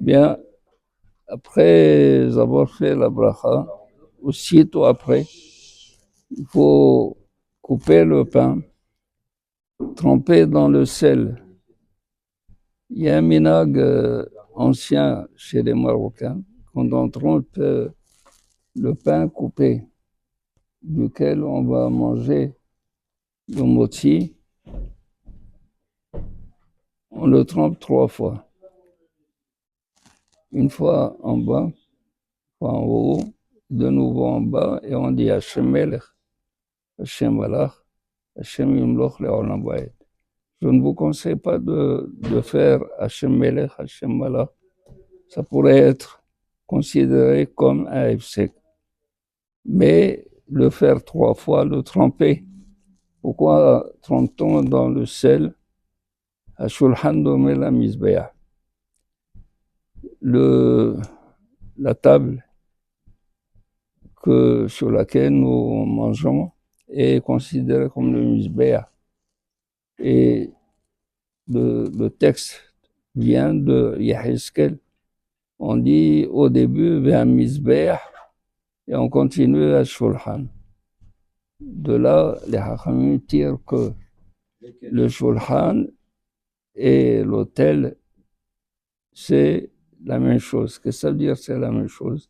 Bien, après avoir fait la bracha, aussitôt après, il faut couper le pain, tremper dans le sel. Il y a un minag ancien chez les Marocains, quand on trempe le pain coupé, duquel on va manger le moti, on le trempe 3 fois. Une fois en bas, une fois en haut, de nouveau en bas, et on dit Hashem Melech, Hashem Malach, Hashem Yimloch Le'olam Vaed. Je ne vous conseille pas de faire Hashem Melech, Hashem Malach. Ça pourrait être considéré comme un hefsek. Mais le faire 3 fois, le tremper. Pourquoi trempe-t-on dans le sel? Hashulhan domé la misbeah. La table sur laquelle nous mangeons est considérée comme le misbeah. Et le texte vient de Yaheskel. On dit au début vers misbeah et on continue à Shulhan. De là, les Hachamim tirent que le Shulhan et l'autel, c'est la même chose. Qu'est-ce que ça veut dire c'est la même chose?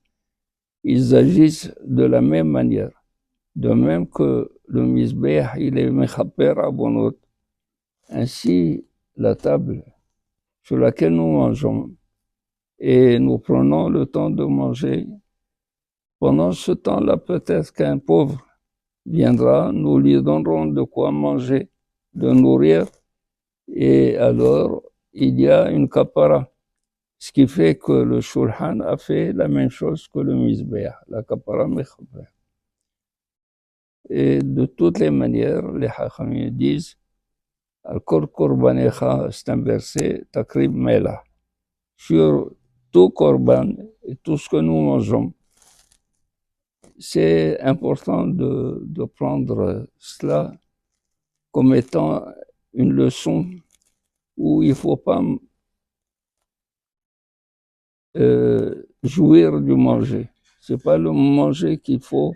Ils agissent de la même manière. De même que le misbeah, il est mechaper abonot. Ainsi, la table sur laquelle nous mangeons et nous prenons le temps de manger, pendant ce temps-là, peut-être qu'un pauvre viendra, nous lui donnerons de quoi manger, de nourrir, et alors il y a une kapara. Ce qui fait que le shulhan a fait la même chose que le misbeah, la kapara mechaper. Et de toutes les manières, les hachamim disent Al-Kor Korbanecha, c'est un verset, Takrib Mela. Sur tout korban et tout ce que nous mangeons, c'est important de prendre cela comme étant une leçon où il ne faut pas jouir du manger. Ce n'est pas le manger qu'il faut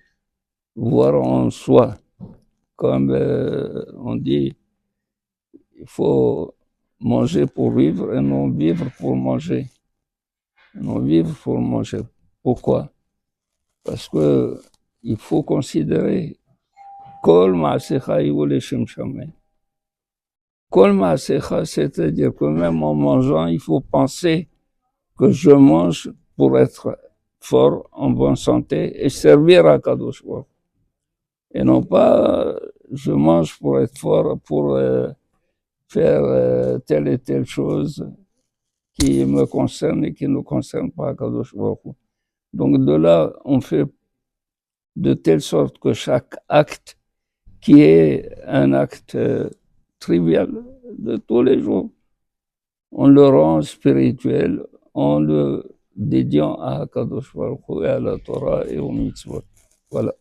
voir en soi. Comme on dit, il faut manger pour vivre et non vivre pour manger. Non vivre pour manger. Pourquoi? Parce que il faut considérer Kol Ma'asecha Yivu Leshem Shamayim. Kol Ma'asecha, c'est-à-dire que même en mangeant, il faut penser que je mange pour être fort, en bonne santé et servir à Kadosh Baruch. Et non pas je mange pour être fort, pour faire telle et telle chose qui me concerne et qui ne concerne pas Kadosh Baruch. Donc de là, on fait de telle sorte que chaque acte qui est un acte trivial de tous les jours, on le rend spirituel en le dédiant à Kadosh Baruch Hu et à la Torah et aux mitzvot. Voilà.